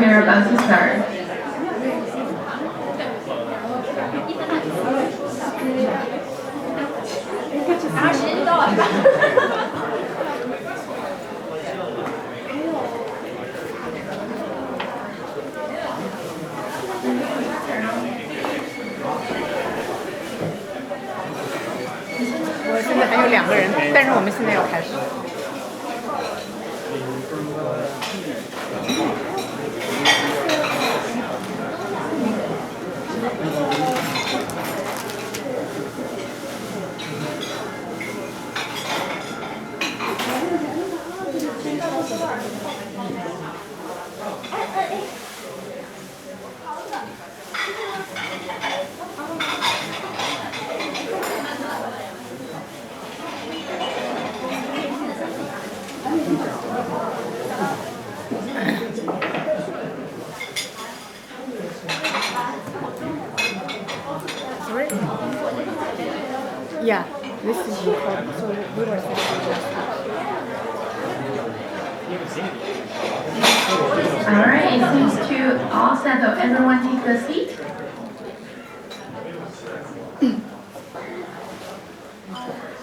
are about to start. Sorry? Yeah, this is recorded, so we were Alright, it seems to all settle. Everyone take a seat.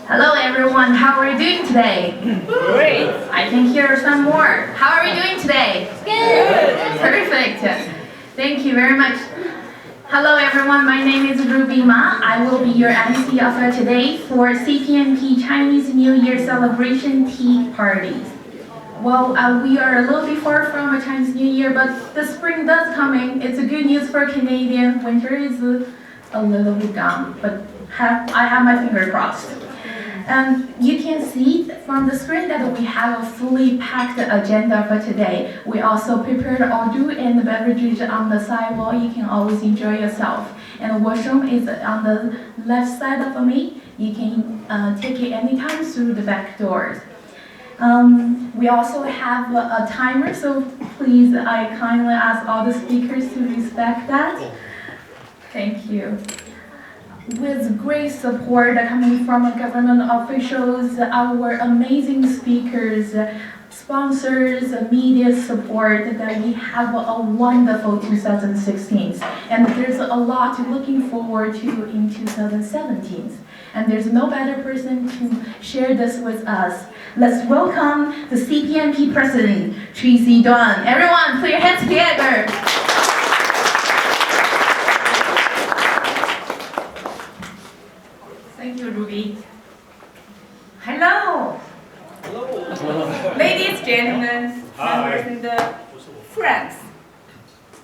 Hello everyone, how are you doing today? Great! I can hear some more. How are you doing today? Good! Perfect! Thank you very much. Hello everyone, my name is Ruby Ma. I will be your MC of today for CPNP Chinese New Year Celebration Tea Parties. Well, we are a little bit far from a Chinese New Year, but the spring does coming. It's a good news for Canadian. Winter is a little bit gone, but I have my finger crossed. And you can see from the screen that we have a fully packed agenda for today. We also prepared hors and beverages on the sidewall. You can always enjoy yourself. And the washroom is on the left side of me. You can take it anytime through the back doors. We also have a timer, so please, I kindly ask all the speakers to respect that. Thank you. With great support coming from government officials, our amazing speakers, sponsors, media support, that we have a wonderful 2016. And there's a lot looking forward to in 2017. And there's no better person to share this with us. Let's welcome the CPNP President, Tracy Duan. Everyone, put your hands together. Thank you, Ruby. Hello. Hello. Ladies, gentlemen, members and friends.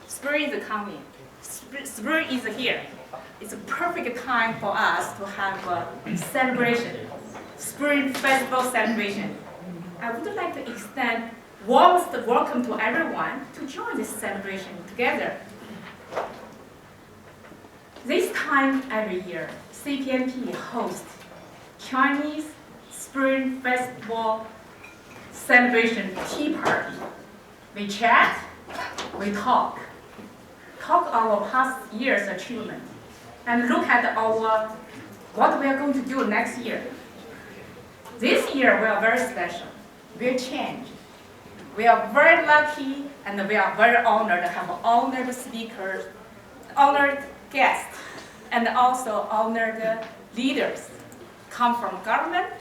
Spring is coming. Spring is here. It's a perfect time for us to have a celebration, Spring Festival celebration. I would like to extend warmest welcome to everyone to join this celebration together. This time every year, CPNP hosts Chinese Spring Festival celebration tea party. We chat, we talk our past year's achievement, and look at what we are going to do next year. This year we are very special. We'll change. We are very lucky and we are very honored to have honored speakers, honored guests, and also honored leaders come from government,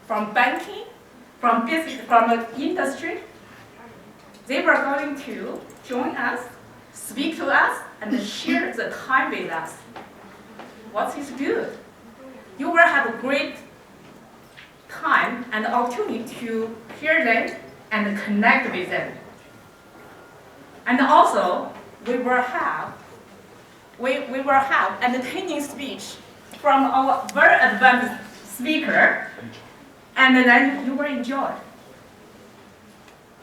from banking, from business, from the industry. They were going to join us, speak to us, and share the time with us. What is good? You will have a great time and opportunity to hear them and connect with them. And also, we will have entertaining speech from our very advanced speaker, and then you will enjoy.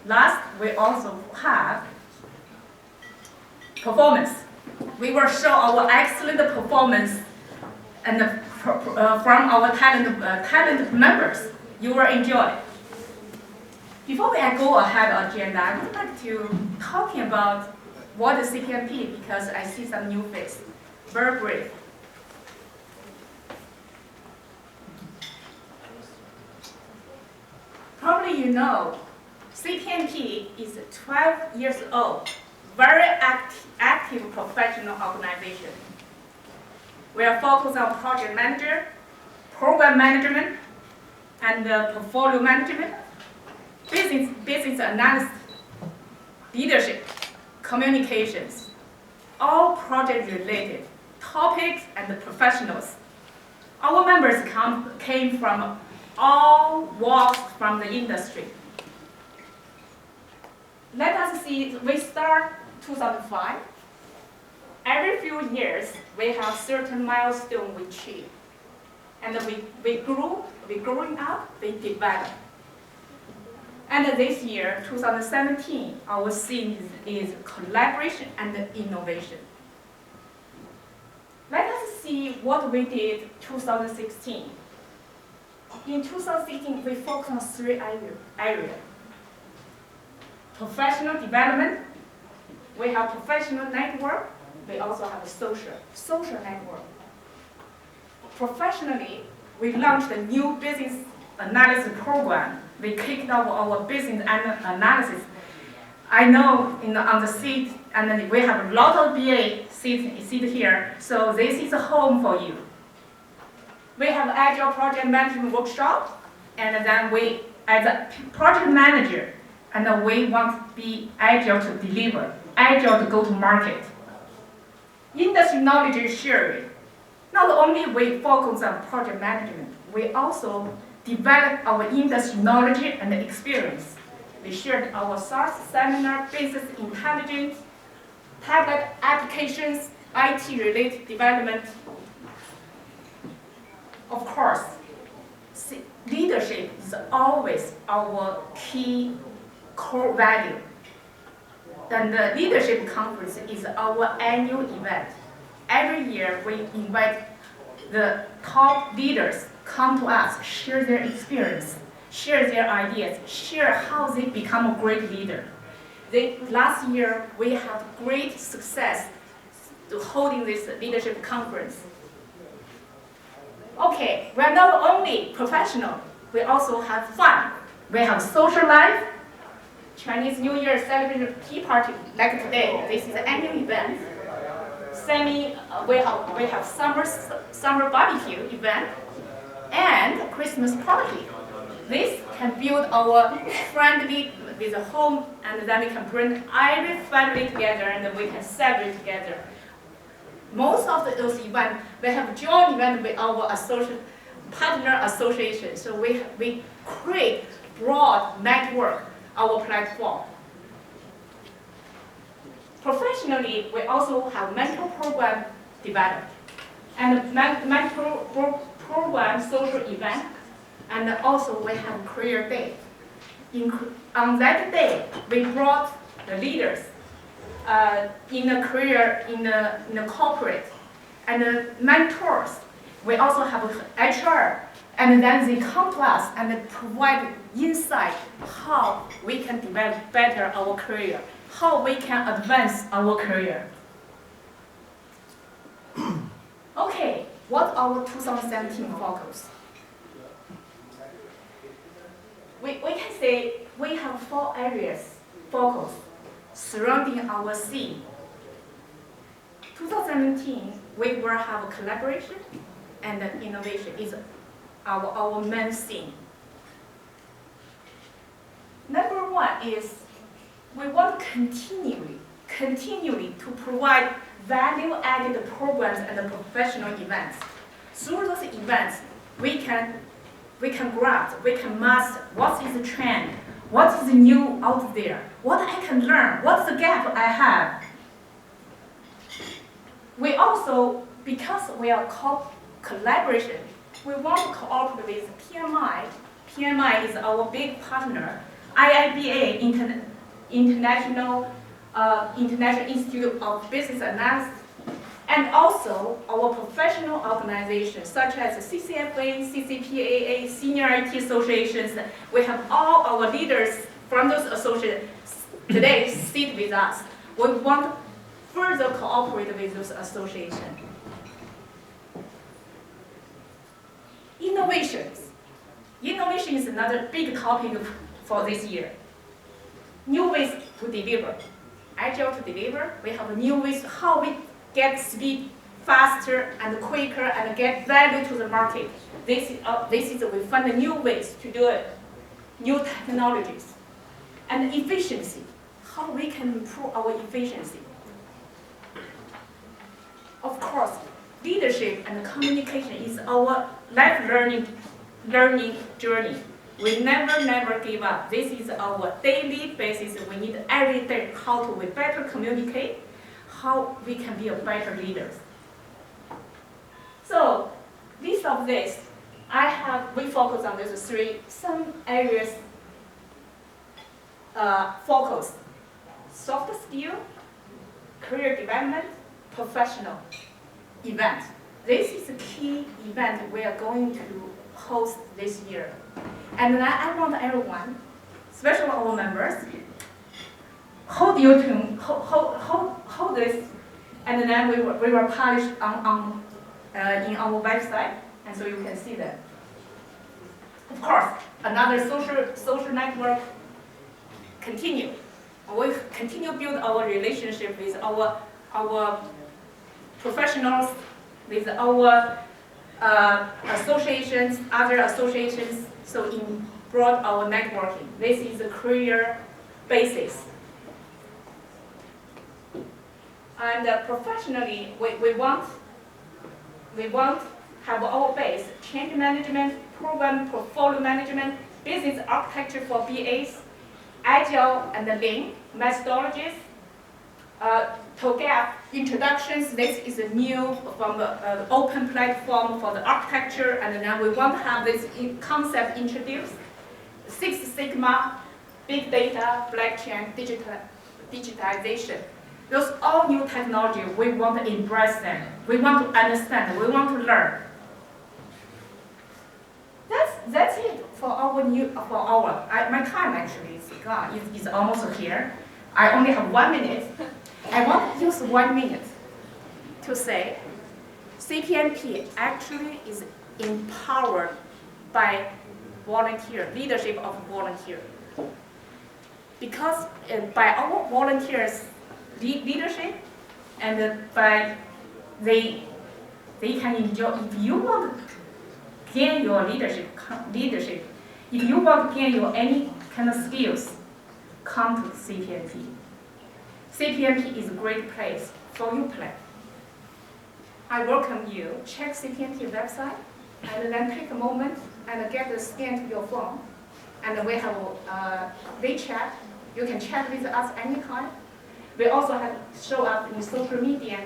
Last, we also have performance. We will show our excellent performance and from our talented members. You will enjoy. Before I go ahead agenda, I would like to talk about what is CPNP because I see some new face. Very brief. Probably you know, CPNP is 12 years old very active professional organization. We are focused on project manager, program management, and portfolio management, business analysis, leadership, communications, all project-related topics and professionals. Our members came from all walks from the industry. Let us see, we start 2005. Every few years, we have certain milestone we achieve. And we growing up, we develop. And this year, 2017, our theme is collaboration and innovation. Let us see what we did 2016. In 2016, we focused on three areas. Professional development, we have professional network, we also have a social network. Professionally, we launched a new business analysis program. We kicked off our business analysis. I know on the seat, and then we have a lot of BA seat here, so this is a home for you. We have Agile project management workshop, and then we, as a project manager, and we want to be agile to deliver, agile to go to market. Industry knowledge sharing. Not only we focus on project management, we also develop our industry knowledge and experience. We shared our SaaS seminar, business intelligence, tablet applications, IT-related development. Of course, leadership is always our key core value. And the leadership conference is our annual event. Every year we invite the top leaders come to us, share their experience, share their ideas, share how they become a great leader. Last year we had great success to holding this leadership conference. Okay, we are not only professional, we also have fun. We have social life, Chinese New Year celebration tea party like today. This is an annual event. We have summer barbecue event and Christmas party. This can build our friendly with a home, and then we can bring every family together and we can celebrate together. Most of those events, we have joint event with our partner association. So we create broad network, our platform. Professionally, we also have mentor program developed, and mentor program social event, and also we have career day. On that day, we brought the leaders in a career, in a corporate, and the mentors. We also have HR, and then they come to us and provide insight how we can develop better our career, how we can advance our career. Okay, what our 2017 focus? We can say we have 4 areas focus surrounding our theme. 2017, we will have collaboration and innovation is our main theme. Number 1 is we want to continually to provide value-added programs and professional events. Through those events, we can grasp, we can master what is the trend, what is new out there, what I can learn, what's the gap I have. We also, because we are collaboration, we want to cooperate with PMI. PMI is our big partner. IIBA, International Institute of Business Analysis, and also our professional organizations such as CCFA, CCPAA, Senior IT Associations. We have all our leaders from those associations today sit with us. We want to further cooperate with those associations. Innovations. Innovation is another big topic for this year. New ways to deliver. agile to deliver. We have new ways how we get speed faster and quicker and get value to the market. This is we find new ways to do it, new technologies, and efficiency. How we can improve our efficiency. Of course, leadership and communication is our life learning journey. We never give up. This is our daily basis. We need every day how to we better communicate, how we can be a better leaders. So, list of this, we focus on these some areas. Focus: soft skill, career development, professional event. This is a key event we are going to host this year. And I want everyone, especially our members, hold this, and then we will publish in our website, and so you can see that. Of course, another social network continue. We continue build our relationship with our professionals, with our associations, other associations, so in broad our networking. This is a career basis. And professionally, we want have our base, change management, program portfolio management, business architecture for BAs, agile and lean methodologies, TOGAF introductions. This is a new from the open platform for the architecture, and then we want to have this concept introduced. Six Sigma, big data, blockchain, digitalization. Those all new technology. We want to embrace them. We want to understand. We want to learn. That's it for my time actually is gone. It's almost here. I only have 1 minute. I want to use 1 minute to say CPNP actually is empowered by volunteer, leadership of volunteer. Because by our volunteers' leadership, and by they can enjoy. If you want to gain your leadership, if you want to gain your any kind of skills, come to CPNP. CPNP is a great place for you play. I welcome you. Check CPNP website, and then take a moment and get the scan to your phone. And we have WeChat. You can chat with us anytime. We also have show up in social media,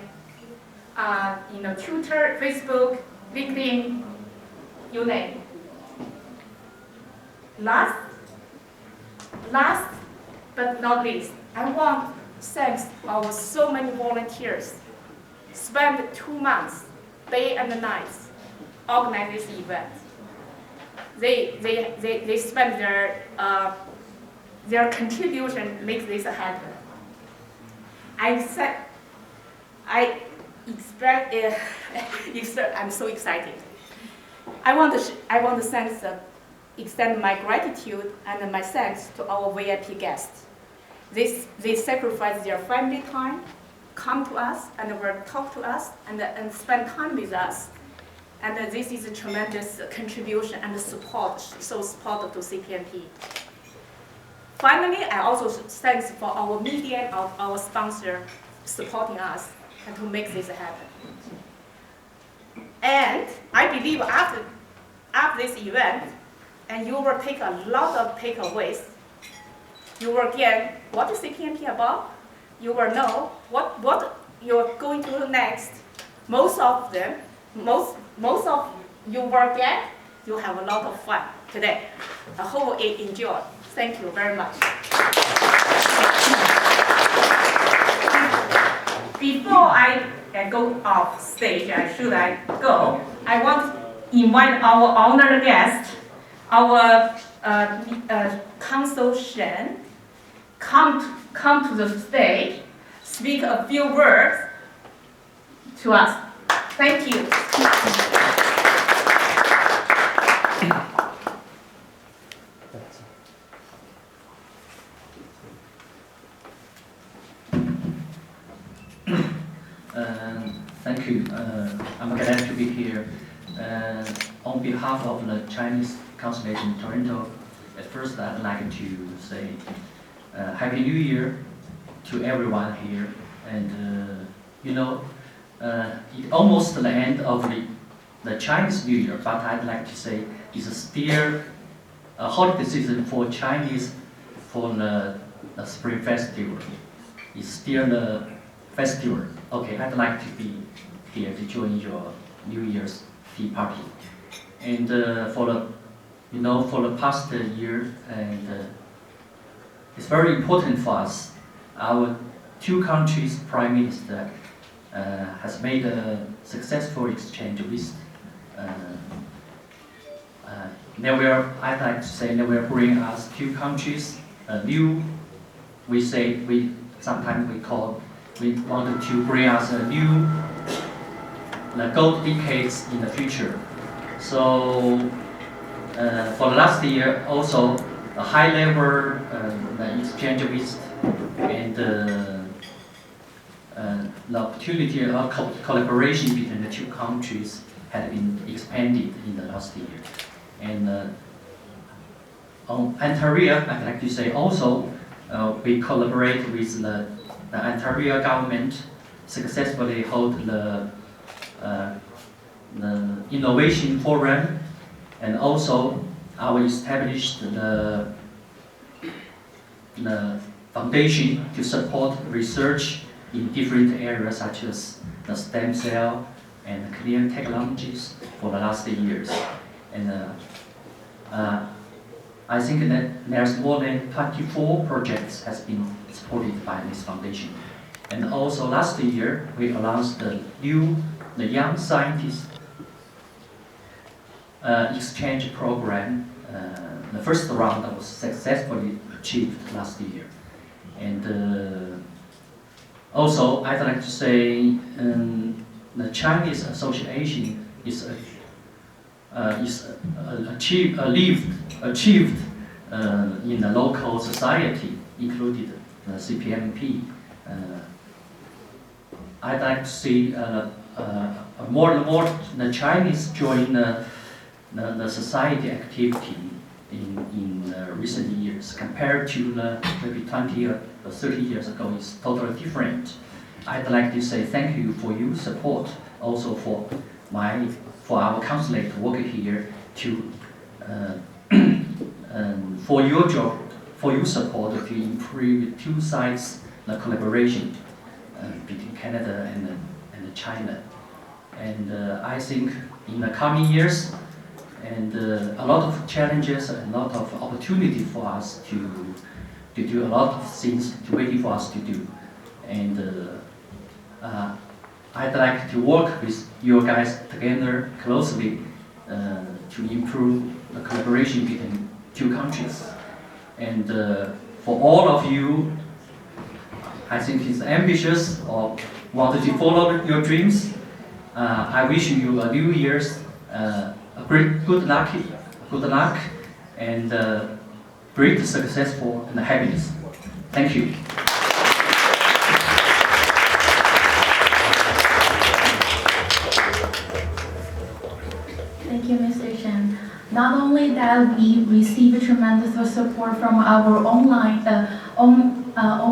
in Twitter, Facebook, LinkedIn, you name. Last but not least, I want to thank our so many volunteers. Spend 2 months, day and night, organize this event. They spend their contribution make this happen. I'm so excited. I want to extend my gratitude and my thanks to our VIP guests. They sacrifice their family time, come to us and will talk to us and spend time with us. And this is a tremendous contribution and support to CPNP. Finally, I also thank for our media, our sponsor, supporting us and to make this happen. And I believe after this event, and you will take a lot of takeaways. You will get what is CPNP about. You will know what you're going to do next. Most of you will get. You have a lot of fun today. I hope you enjoy. Thank you very much. Before I go off stage, I want to invite our honored guest, our Council Shen, come to the stage, speak a few words to us. Thank you. Thank you. I'm glad to be here. On behalf of the Chinese Consulate in Toronto, at first I'd like to say Happy New Year to everyone here. And it's almost the end of the Chinese New Year, but I'd like to say it's still a holiday season for Chinese for the Spring Festival. It's still the festival. Okay, I'd like to be here to join your New Year's tea party. And for the past year, and it's very important for us. Our two countries' prime minister has made a successful exchange with. I'd like to say they will bring us two countries a new. Sometimes we wanted to bring us a new gold decades in the future. So for the last year, also a high level exchange with and the opportunity of collaboration between the two countries had been expanded in the last year. And on Ontario, I'd like to say also we collaborate with the Ontario government, successfully hold the innovation forum, and also our established the foundation to support research in different areas such as the stem cell and clean technologies for the last years. And I think that there's more than 24 projects has been supported by this foundation. And also last year, we announced the Young Scientist Exchange Program. The first round was successfully achieved last year. And also, I'd like to say the Chinese Association is achieved in the local society, including the CPMP. I'd like to see more and more the Chinese join the society activity in recent years compared to maybe 20 or 30 years ago. It's totally different. I'd like to say thank you for your support, also for our consulate work here to for your job, for your support to improve two sides the collaboration between Canada and China. And I think in the coming years, and a lot of challenges and a lot of opportunity for us to do a lot of things waiting for us to do. And I'd like to work with you guys together closely to improve the collaboration between two countries. And for all of you, I think it's ambitious or wanted to follow your dreams. I wish you a New Year's good luck, and great successful and happiness. Thank you. Thank you, Mr. Shen. Not only that we receive tremendous support from our own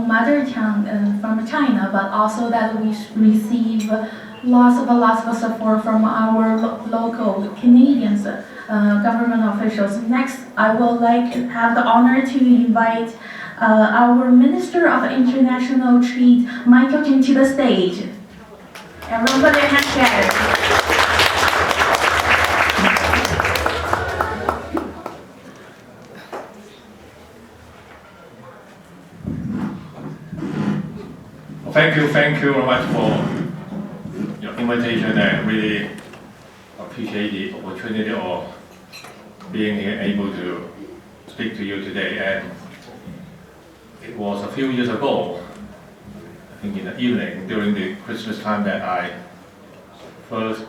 mother tongue from China, but also that we receive lots of support from our local Canadians, government officials. Next, I would like to have the honor to invite our Minister of International Trade, Michael Jin, to the stage. Everyone put their hands together. Thank you very much for your invitation. I really appreciate the opportunity of being here, able to speak to you today. And it was a few years ago, I think in the evening during the Christmas time, that I first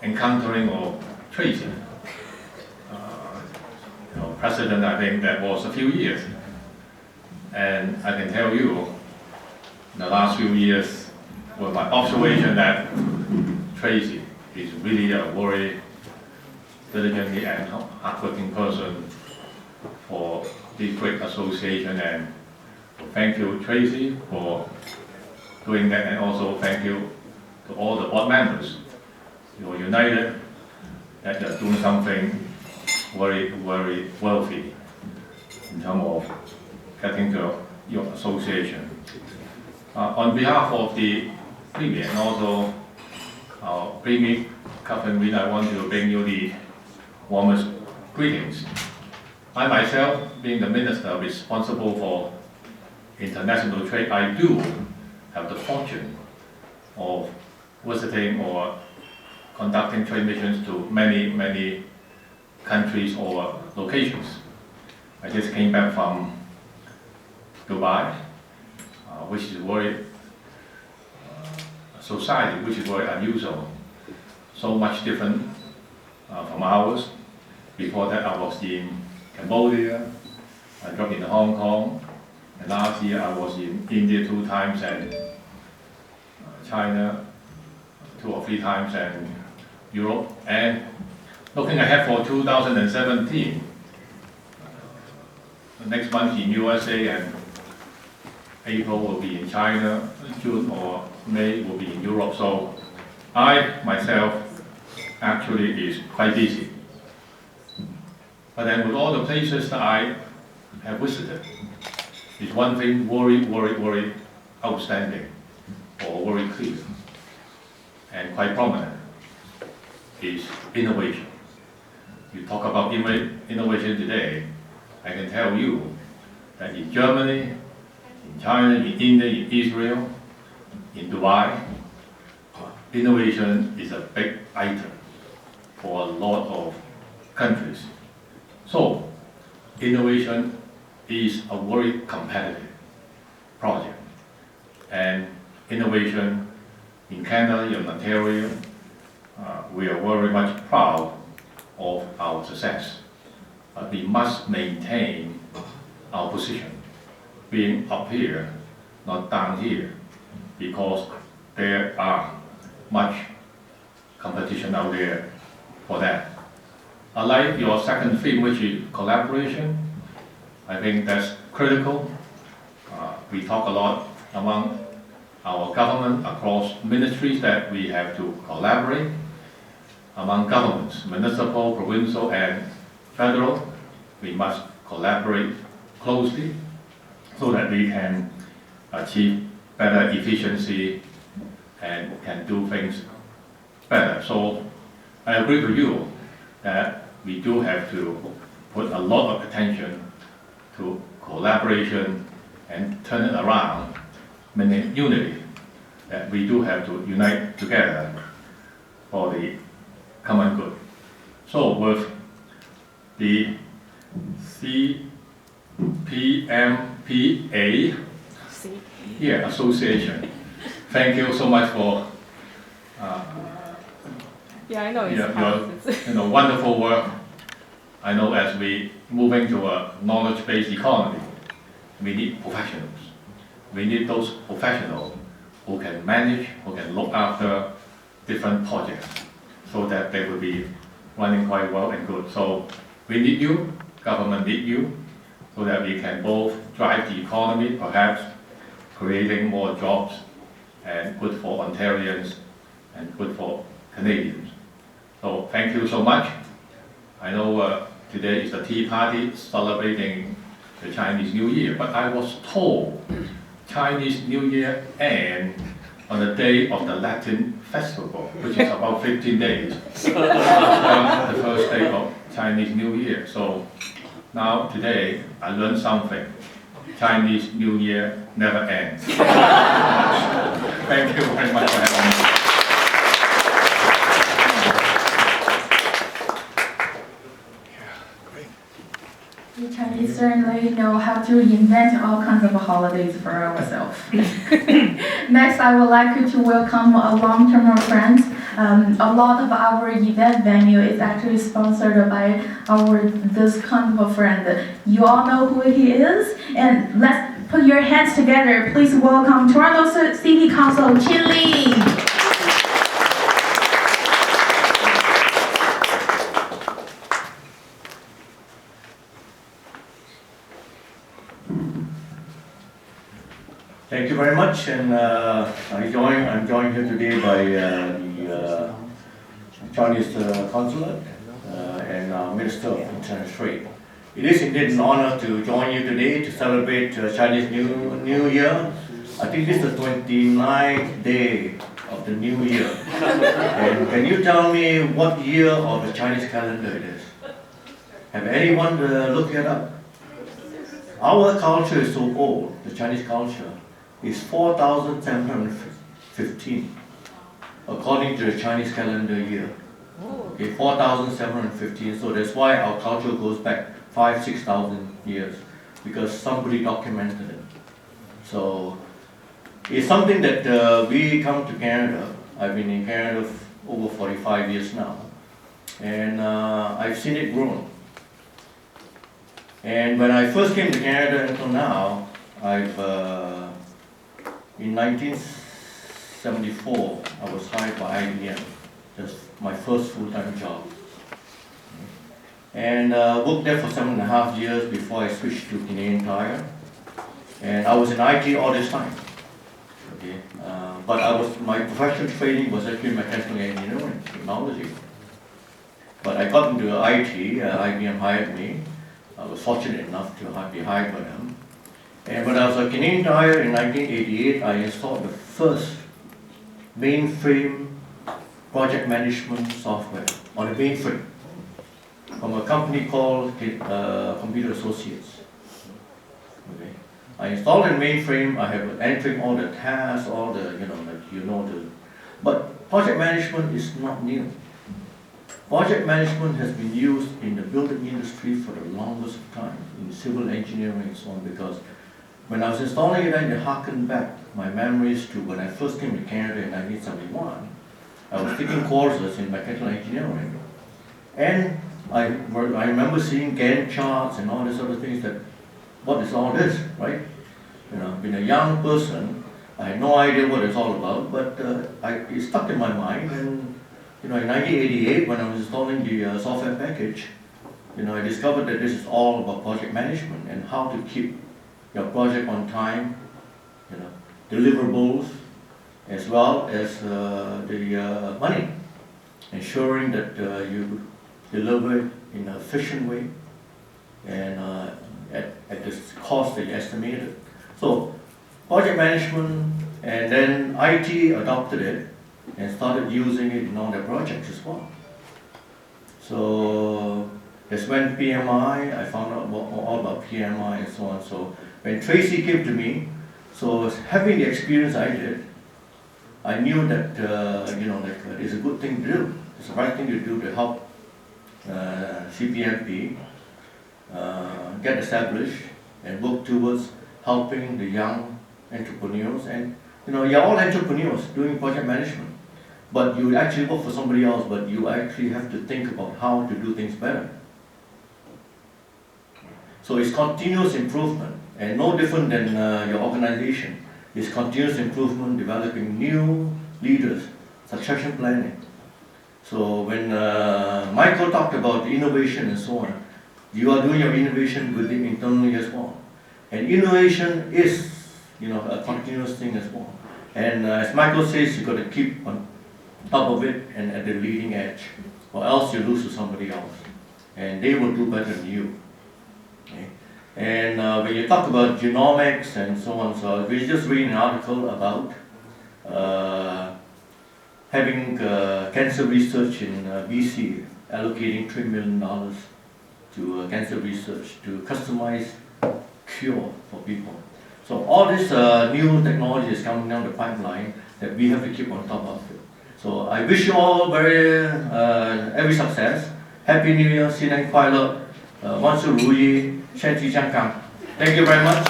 encountering or tracing President. I think that was a few years, and I can tell you the last few years with my observation that Tracy is really a very diligently and hardworking person for this great association, and thank you, Tracy, for doing that, and also thank you to all the board members. You are united, that you're doing something very, very wealthy in terms of getting to your association. On behalf of the Premier and also our Premier Catherine Win, I want to bring you the warmest greetings. I myself, being the Minister responsible for international trade, I do have the fortune of visiting or conducting trade missions to many, many countries or locations. I just came back from Dubai, which is very society which is very unusual, so much different from ours. Before that, I was in Cambodia, I dropped in Hong Kong, and last year I was in India 2 times and China 2 or 3 times and Europe. And looking ahead for 2017, next month in USA, and April will be in China, June or May will be in Europe. So I myself actually is quite busy. But then with all the places that I have visited, is one thing very outstanding or very clear and quite prominent, is innovation. You talk about innovation today, I can tell you that in Germany, in China, in India, in Israel, in Dubai, innovation is a big item for a lot of countries. So, innovation is a very competitive project. And innovation in Canada, in Ontario, we are very much proud of our success. But we must maintain our position, being up here, not down here, because there are much competition out there for that. I like your second theme, which is collaboration. I think that's critical. We talk a lot among our government across ministries that we have to collaborate among governments, municipal, provincial, and federal. We must collaborate closely so that we can achieve better efficiency and can do things better. So I agree with you that we do have to put a lot of attention to collaboration and turn it around, meaning unity, that we do have to unite together for the common good. So with the CPMPA Association, thank you so much for Yeah, I know it's your wonderful work. I know as we moving to a knowledge-based economy, we need professionals. We need those professionals who can manage, who can look after different projects so that they will be running quite well and good. So we need you, government need you, so that we can both drive the economy, perhaps creating more jobs and good for Ontarians and good for Canadians. So thank you so much. I know today is the Tea Party celebrating the Chinese New Year, but I was told Chinese New Year ends on the day of the Latin Festival, which is about 15 days after the first day of Chinese New Year. So now today I learned something. Chinese New Year never ends. Thank you very much for having me. We Chinese certainly know how to invent all kinds of holidays for ourselves. Next, I would like to welcome a long-term friend. A lot of our event venue is actually sponsored by this kind of a friend. You all know who he is, and let's put your hands together. Please welcome Toronto City Council Chin Lee. Thank you very much, and I'm joined here today by the Chinese consulate and Minister of International Trade. It is indeed an honor to join you today to celebrate Chinese New Year. I think this is the 29th day of the new year. And can you tell me what year of the Chinese calendar it is? Have anyone looked it up? Our culture is so old, the Chinese culture is 4,715 according to the Chinese calendar year. Okay, 4,715, so that's why our culture goes back 5,000-6,000 years, because somebody documented it. So it's something that we come to Canada. I've been in Canada over 45 years now, and I've seen it grow. And when I first came to Canada until now, in 1974, I was hired by IBM, just my first full-time job. And worked there for 7.5 years before I switched to Canadian Tire. And I was in IT all this time. Okay. But my professional training was actually mechanical engineering, technology. But I got into IT, IBM hired me. I was fortunate enough to be hired by them. And when I was at Canadian Tire in 1988, I installed the first mainframe project management software on a mainframe from a company called Computer Associates. Okay. I installed a mainframe. I have entering all the tasks, all the but project management is not new. Project management has been used in the building industry for the longest time, in civil engineering and so on, because when I was installing it, I harkened back my memories to when I first came to Canada in 1971. I was taking courses in mechanical engineering, and I remember seeing Gantt charts and all these other things that, what is all this, right? Being a young person, I had no idea what it's all about, but it stuck in my mind, and in 1988, when I was installing the software package, I discovered that this is all about project management and how to keep your project on time, deliverables, as well as the money, ensuring that you deliver it in an efficient way and at the cost that you estimated. So project management, and then IT adopted it and started using it in all their projects as well. So that's when PMI, I found out all about PMI and so on. So when Tracy came to me, so having the experience I did, I knew that it's a good thing to do. It's the right thing to do to help CPMP get established and work towards helping the young entrepreneurs. And you're all entrepreneurs doing project management, but you actually work for somebody else, but you actually have to think about how to do things better. So it's continuous improvement, and no different than your organization. It's continuous improvement, developing new leaders, succession planning. So when Michael talked about innovation and so on, you are doing your innovation within internally as well. And innovation is, a continuous thing as well. And as Michael says, you've got to keep on top of it and at the leading edge, or else you lose to somebody else. And they will do better than you. Okay? And when you talk about genomics and so on, so we just read an article about having cancer research in BC, allocating $3 million to cancer research to customize cure for people. So all this new technology is coming down the pipeline that we have to keep on top of it. So I wish you all every success. Happy New Year, 新年快乐，万事如意，身体健康。Thank you very much.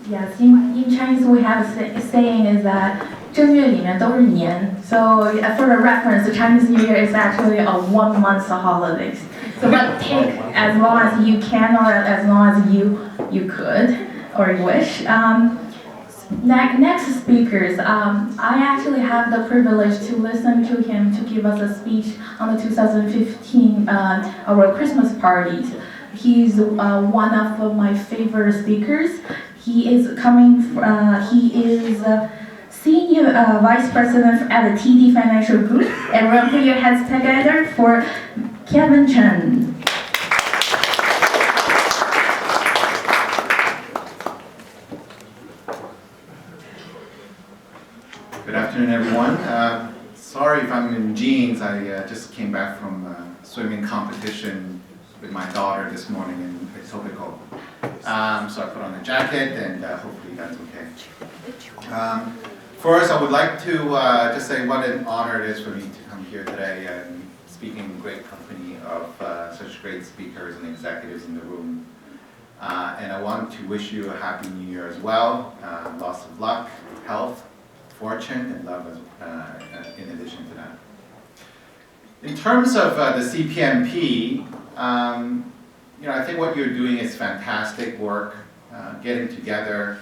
Yes, in Chinese we have a saying is that 正月里面都是年, so So for the reference, the Chinese New Year is actually a 1 month holiday. So but take as long as you can or as long as you could or you wish. Next speakers, I actually have the privilege to listen to him to give us a speech on the 2015 our Christmas parties. He's one of my favorite speakers. He is Senior Vice President at the TD Financial Group. Everyone put your hands together for Kevin Chen. Good afternoon, everyone. Sorry if I'm in jeans. I just came back from a swimming competition with my daughter this morning in Etobicoke. So I put on a jacket, and hopefully that's okay. First, I would like to just say what an honor it is for me to come here today and speaking in great company of such great speakers and executives in the room. And I want to wish you a happy new year as well. Lots of luck, health, fortune, and love in addition to that. In terms of the CPMP, I think what you're doing is fantastic work, getting together,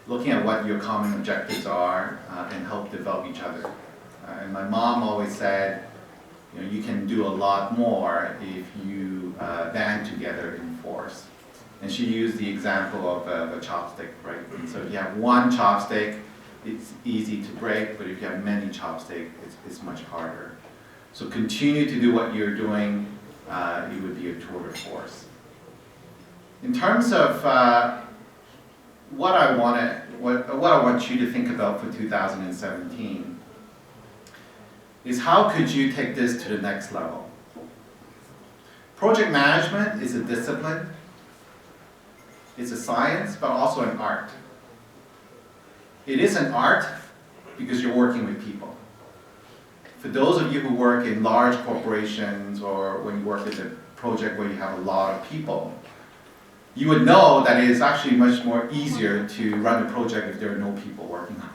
looking at what your common objectives are, and help develop each other. And my mom always said, you can do a lot more if you band together in force. And she used the example of a chopstick, right? And so if you have one chopstick, it's easy to break, but if you have many chopsticks, it's much harder. So continue to do what you're doing, it would be a tour de force. In terms of what I want you to think about for 2017 is how could you take this to the next level? Project management is a discipline, it's a science, but also an art. It is an art because you're working with people. For those of you who work in large corporations or when you work in a project where you have a lot of people, you would know that it is actually much more easier to run a project if there are no people working on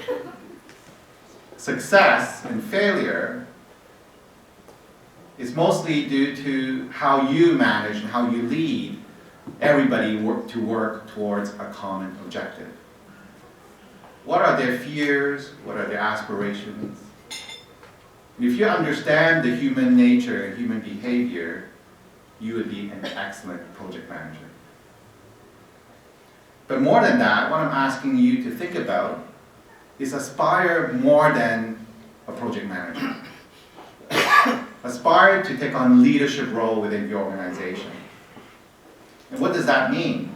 it. Success and failure is mostly due to how you manage and how you lead everybody to work towards a common objective. What are their fears? What are their aspirations? If you understand the human nature and human behavior, you would be an excellent project manager. But more than that, what I'm asking you to think about is aspire more than a project manager. Aspire to take on leadership role within your organization. And what does that mean?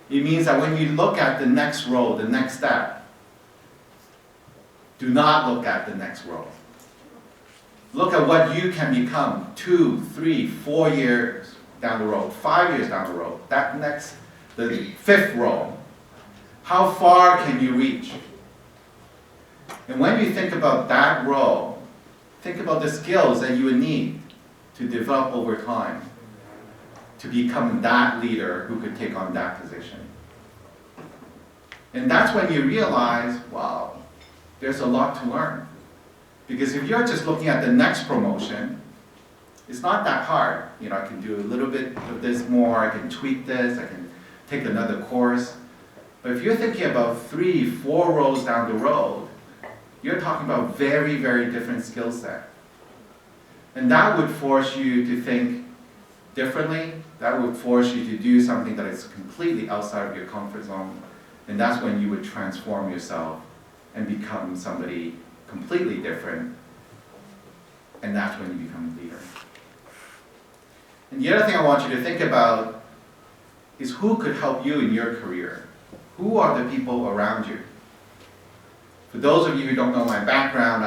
It means that when you look at the next role, the next step, do not look at the next role. Look at what you can become 2, 3, 4 years down the road, 5 years down the road. The fifth role. How far can you reach? And when you think about that role, think about the skills that you would need to develop over time to become that leader who could take on that position. And that's when you realize, wow, there's a lot to learn. Because if you're just looking at the next promotion, it's not that hard. I can do a little bit of this more, I can tweak this, I can take another course. But if you're thinking about 3, 4 rows down the road, you're talking about very, very different skill set. And that would force you to think differently. That would force you to do something that is completely outside of your comfort zone. And that's when you would transform yourself and become somebody completely different. And that's when you become a leader. And the other thing I want you to think about is who could help you in your career? Who are the people around you? For those of you who don't know my background,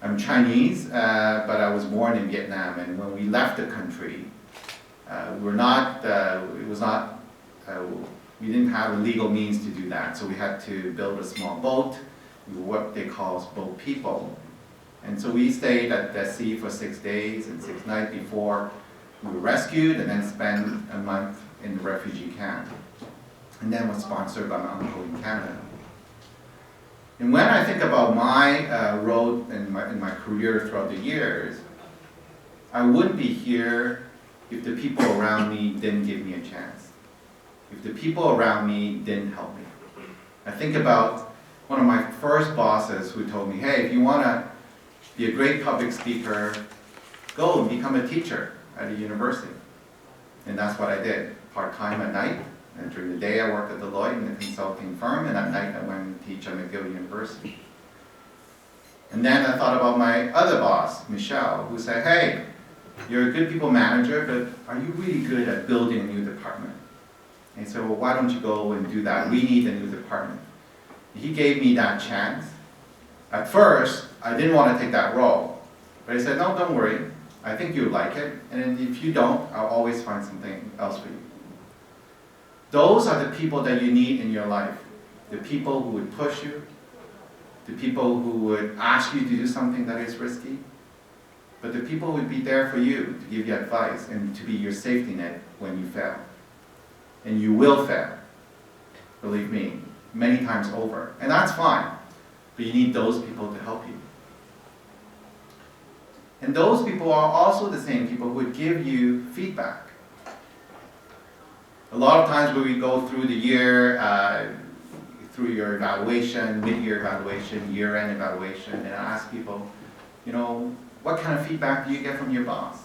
I'm Chinese, but I was born in Vietnam. And when we left the country, we didn't have the legal means to do that. So we had to build a small boat. We were what they call boat people. And so we stayed at the sea for 6 days and 6 nights before we were rescued, and then spent a month in the refugee camp. And then was sponsored by my uncle in Canada. And when I think about my road and my career throughout the years, I wouldn't be here if the people around me didn't give me a chance, if the people around me didn't help me. I think about one of my first bosses who told me, hey, if you want to be a great public speaker, go and become a teacher at a university. And that's what I did, part-time at night. And during the day I worked at Deloitte in a consulting firm, and at night I went to teach at McGill University. And then I thought about my other boss, Michelle, who said, hey, you're a good people manager, but are you really good at building a new department? And he said, well, why don't you go and do that? We need a new department. He gave me that chance. At first, I didn't want to take that role. But he said, no, don't worry. I think you'll like it. And if you don't, I'll always find something else for you. Those are the people that you need in your life. The people who would push you. The people who would ask you to do something that is risky. But the people who would be there for you, to give you advice, and to be your safety net when you fail. And you will fail, believe me, many times over. And that's fine, but you need those people to help you. And those people are also the same people who would give you feedback. A lot of times when we go through the year, through your evaluation, mid-year evaluation, year-end evaluation, and I ask people, you know, what kind of feedback do you get from your boss?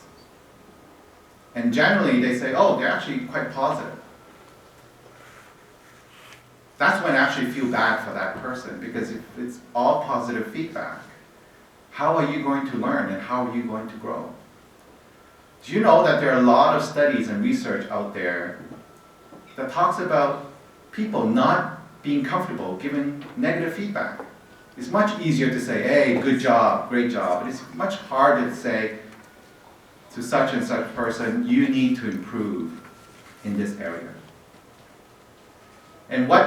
And generally they say, oh, they're actually quite positive. That's when I actually feel bad for that person, because if it's all positive feedback, how are you going to learn and how are you going to grow? Do you know that there are a lot of studies and research out there that talks about people not being comfortable giving negative feedback? It's much easier to say, hey, good job, great job, but it's much harder to say to such and such person, you need to improve in this area. And what